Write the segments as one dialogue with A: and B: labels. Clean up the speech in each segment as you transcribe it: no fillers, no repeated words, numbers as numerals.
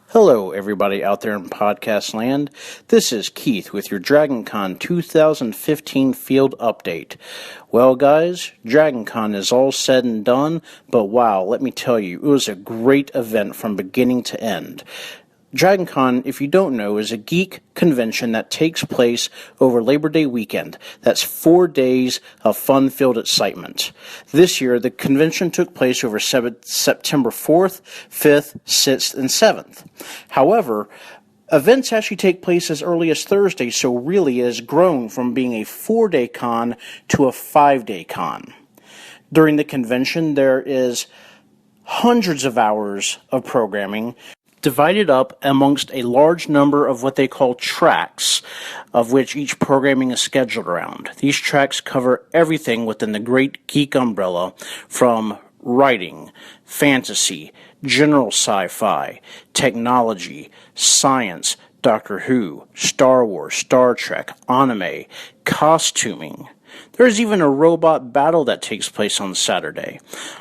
A: Hello, everybody out there in podcast land. This is Keith with your DragonCon 2015 field update. Well, guys, DragonCon is all said and done, but wow, let me tell you, it was a great event from beginning to end. DragonCon, if you don't know, is a geek convention that takes place over Labor Day weekend. That's 4 days of fun-filled excitement. This year, the convention took place over September 4th, 5th, 6th, and 7th. However, events actually take place as early as Thursday, so really it has grown from being a 4-day con to a 5-day con. During the convention, there is hundreds of hours of programming, divided up amongst a large number of what they call tracks, of which each programming is scheduled around. These tracks cover everything within the great geek umbrella, from writing, fantasy, general sci-fi, technology, science, Doctor Who, Star Wars, Star Trek, anime, costuming. There's even a robot battle that takes place on Saturday.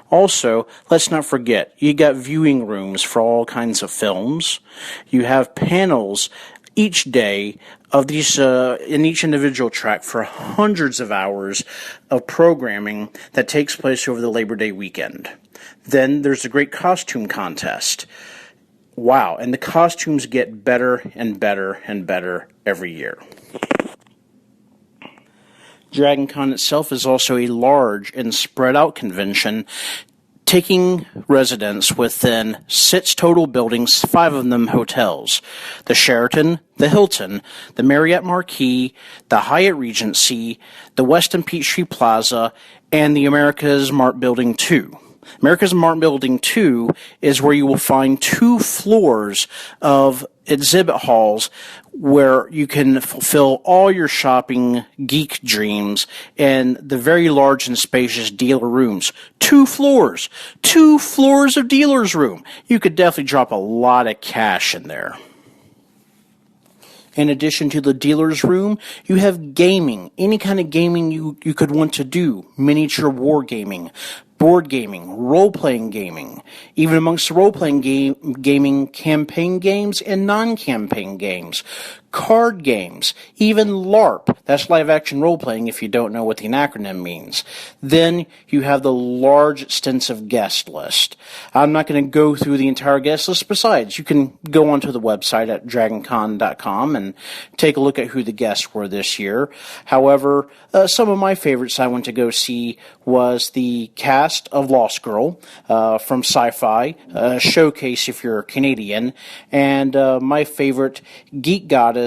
A: Also, let's not forget, you got viewing rooms for all kinds of films. You have panels each day of these in each individual track for hundreds of hours of programming that takes place over the Labor Day weekend. Then there's the great costume contest. Wow, and the costumes get better and better and better every year. DragonCon itself is also a large and spread out convention, taking residence within 6 total buildings, 5 of them hotels: the Sheraton, the Hilton, the Marriott Marquis, the Hyatt Regency, the Westin Peachtree Plaza, and the America's Mart Building 2. America's Mart Building 2 is where you will find 2 floors of exhibit halls where you can fulfill all your shopping geek dreams in the very large and spacious dealer rooms. 2 floors! 2 floors of dealer's room! You could definitely drop a lot of cash in there. In addition to the dealer's room, you have gaming. Any kind of gaming you could want to do. Miniature war gaming, board gaming, role-playing gaming. Even amongst the role-playing gaming, campaign games and non-campaign games. Card games, even LARP, that's live-action role-playing if you don't know what the acronym means. Then you have the large, extensive guest list. I'm not going to go through the entire guest list. Besides, you can go onto the website at DragonCon.com and take a look at who the guests were this year. However, some of my favorites I went to go see was the cast of Lost Girl from Sci-Fi, Showcase if you're Canadian, and my favorite geek goddess,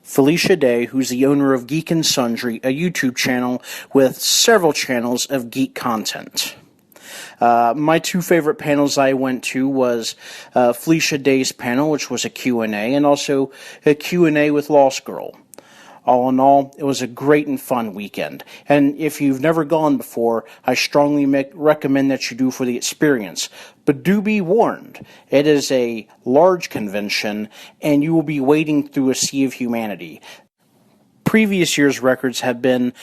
A: Felicia Day, who's the owner of Geek and Sundry, a YouTube channel with several channels of geek content. My 2 favorite panels I went to was Felicia Day's panel, which was a Q&A, and also a Q&A with Lost Girl. All in all, it was a great and fun weekend. And if you've never gone before, I strongly recommend that you do for the experience. But do be warned, it is a large convention, and you will be wading through a sea of humanity. Previous year's records have been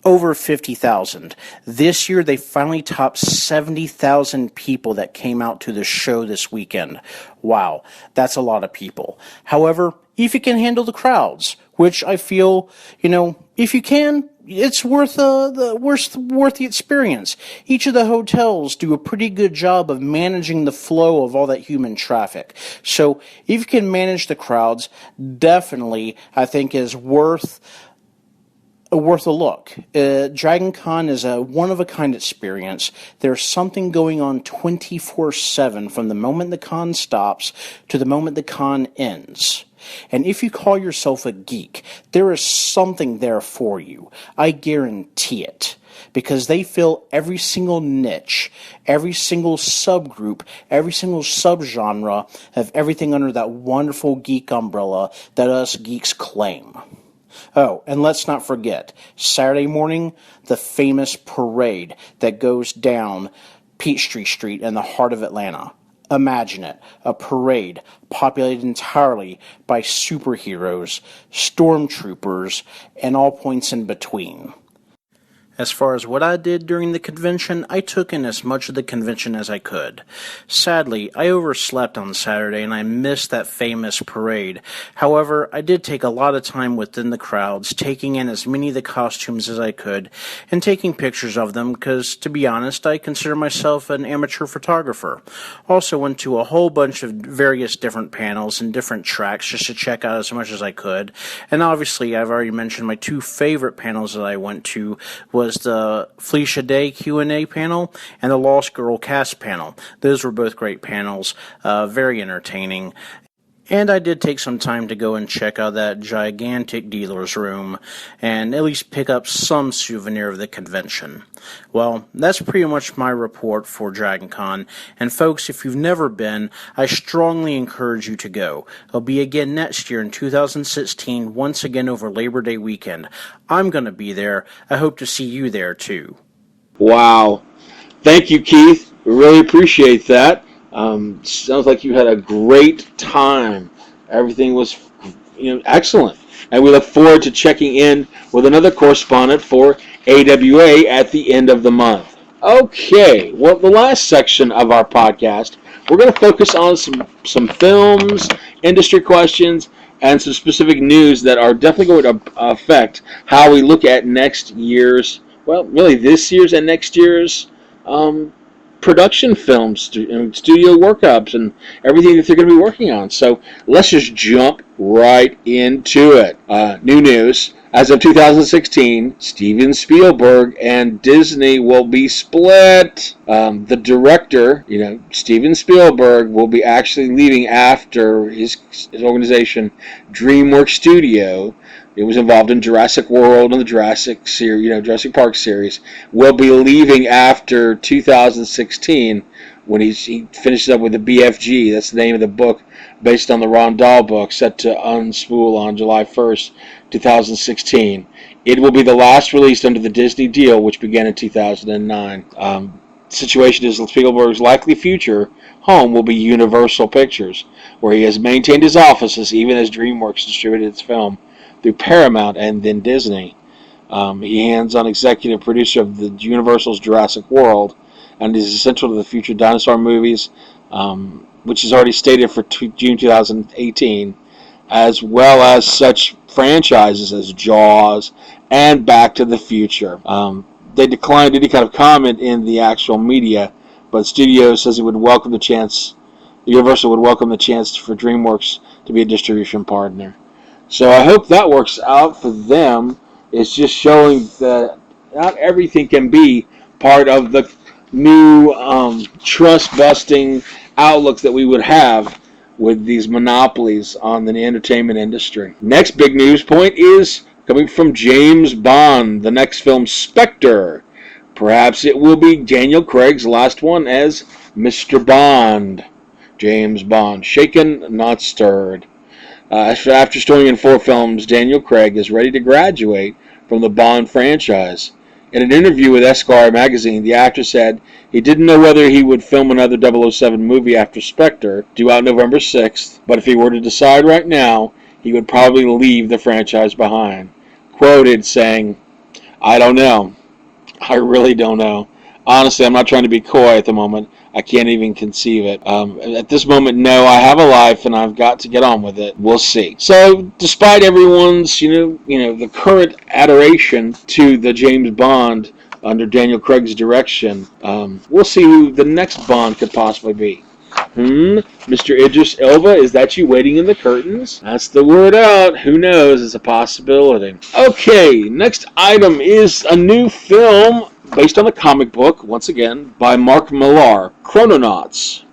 A: over 50,000. This year, they finally topped 70,000 people that came out to the show this weekend. Wow, that's a lot of people. However, if you can handle the crowds, which I feel, if you can, it's worth the experience. Each of the hotels do a pretty good job of managing the flow of all that human traffic. So if you can manage the crowds, definitely I think is worth a look. DragonCon is a one-of-a-kind experience. There's something going on 24/7 from the moment the con stops to the moment the con ends. And if you call yourself a geek, there is something there for you. I guarantee it. Because they fill every single niche, every single subgroup, every single subgenre of everything under that wonderful geek umbrella that us geeks claim. Oh, and let's not forget, Saturday morning, the famous parade that goes down Peachtree Street in the heart of Atlanta. Imagine it, a parade populated entirely by superheroes, stormtroopers, and all points in between. As far as what I did during the convention, I took in as much of the convention as I could. Sadly, I overslept on Saturday and I missed that famous parade. However, I did take a lot of time within the crowds, taking in as many of the costumes as I could, and taking pictures of them because, to be honest, I consider myself an amateur photographer. Also went to a whole bunch of various different panels and different tracks just to check out as much as I could. And obviously, I've already mentioned my two favorite panels that I went to was the Felicia Day Q&A panel and the Lost Girl cast panel. Those were both great panels, very entertaining. And I did take some time to go and check out that gigantic dealer's room and at least pick up some souvenir of the convention. Well, that's pretty much my report for DragonCon. And folks, if you've never been, I strongly encourage you to go. It'll be again next year in 2016, once again over Labor Day weekend. I'm going to be there. I hope to see you there too.
B: Wow. Thank you, Keith. We really appreciate that. Sounds like you had a great time. Everything was, excellent. And we look forward to checking in with another correspondent for AWA at the end of the month. Okay, well, the last section of our podcast, we're going to focus on some films, industry questions, and some specific news that are definitely going to affect how we look at next year's, well, really this year's and next year's production films, studio workups, and everything that they're going to be working on. So let's just jump right into it. New news. As of 2016, Steven Spielberg and Disney will be split. The director, Steven Spielberg, will be actually leaving after his organization, DreamWorks Studio. It was involved in Jurassic World and the Jurassic Park series. Will be leaving after 2016 when he finishes up with the BFG. That's the name of the book based on the Roald Dahl book, set to unspool on July 1st, 2016. It will be the last released under the Disney deal, which began in 2009. Situation is Spielberg's likely future home will be Universal Pictures, where he has maintained his offices even as DreamWorks distributed its film through Paramount and then Disney. He hands-on executive producer of the Universal's Jurassic World and is essential to the future dinosaur movies, which is already stated for June 2018, as well as such franchises as Jaws and Back to the Future. They declined any kind of comment in the actual media, but studio says it would welcome the chance. Universal would welcome the chance for DreamWorks to be a distribution partner. So I hope that works out for them. It's just showing that not everything can be part of the new trust-busting outlook that we would have with these monopolies on the entertainment industry. Next big news point is coming from James Bond, the next film, Spectre. Perhaps it will be Daniel Craig's last one as Mr. Bond. James Bond, shaken, not stirred. After starring in 4 films, Daniel Craig is ready to graduate from the Bond franchise. In an interview with Esquire magazine, the actor said he didn't know whether he would film another 007 movie after Spectre, due out November 6th, but if he were to decide right now, he would probably leave the franchise behind. Quoted saying, "I don't know. I really don't know. Honestly, I'm not trying to be coy at the moment. I can't even conceive it. At this moment, no, I have a life and I've got to get on with it. We'll see." So, despite everyone's, the current adoration to the James Bond under Daniel Craig's direction, we'll see who the next Bond could possibly be. Mr. Idris Elba, is that you waiting in the curtains? That's the word out. Who knows? It's a possibility. Okay, next item is a new film based on a comic book, once again, by Mark Millar, Chrononauts.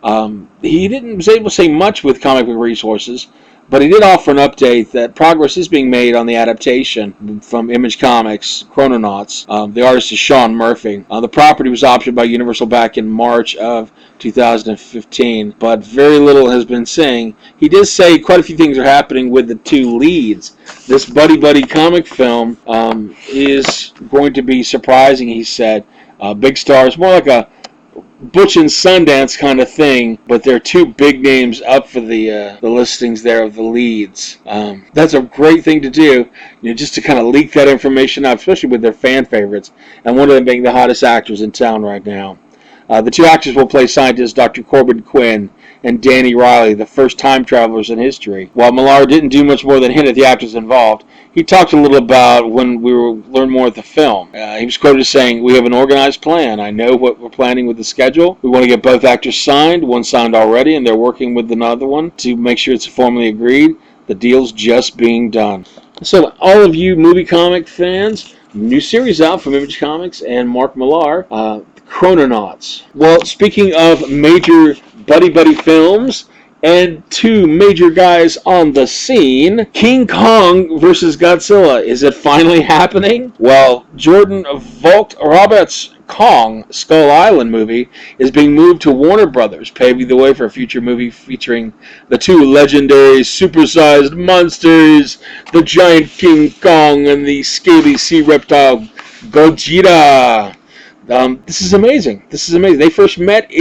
B: He was able to say much with comic book resources, but he did offer an update that progress is being made on the adaptation from Image Comics, Chrononauts. The artist is Sean Murphy. The property was optioned by Universal back in March of 2015, but very little has been saying. He did say quite a few things are happening with the 2 leads. This buddy comic film is going to be surprising, he said. Big stars, more like a Butch and Sundance kind of thing, but there are two big names up for the listings there of the leads. That's a great thing to do, just to kind of leak that information out, especially with their fan favorites, and one of them being the hottest actors in town right now. The two actors will play scientists Dr. Corbin Quinn and Danny Riley, the first time travelers in history. While Millar didn't do much more than hint at the actors involved, he talked a little about when we will learn more of the film. He was quoted as saying, "We have an organized plan. I know what we're planning with the schedule. We want to get both actors signed. One signed already, and they're working with another one to make sure it's formally agreed. The deal's just being done." So all of you movie comic fans, new series out from Image Comics and Mark Millar, Chrononauts. Well, speaking of major buddy films and two major guys on the scene, King Kong versus Godzilla. Is it finally happening? Well, Jordan Vogt-Roberts' Kong Skull Island movie is being moved to Warner Brothers, paving the way for a future movie featuring the two legendary supersized monsters, the giant King Kong and the scaly sea reptile Gojira. This is amazing. They first met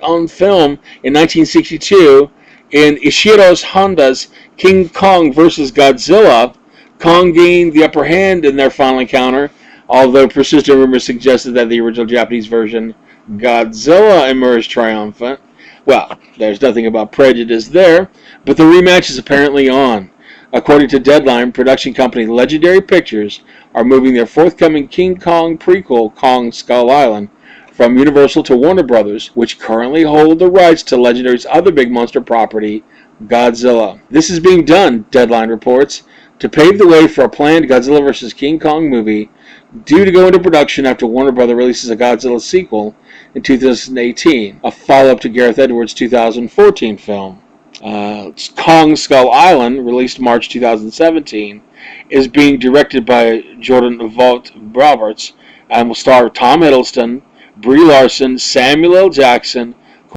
B: on film in 1962 in Ishiro Honda's King Kong vs. Godzilla. Kong gained the upper hand in their final encounter, although persistent rumors suggested that the original Japanese version, Godzilla, emerged triumphant. Well, there's nothing about prejudice there, but the rematch is apparently on. According to Deadline, production company Legendary Pictures are moving their forthcoming King Kong prequel, Kong Skull Island, from Universal to Warner Brothers, which currently hold the rights to Legendary's other big monster property, Godzilla. This is being done, Deadline reports, to pave the way for a planned Godzilla vs. King Kong movie due to go into production after Warner Brothers releases a Godzilla sequel in 2018, a follow-up to Gareth Edwards' 2014 film. Kong Skull Island, released March 2017, is being directed by Jordan Vogt-Roberts and will star Tom Hiddleston, Brie Larson, Samuel L. Jackson,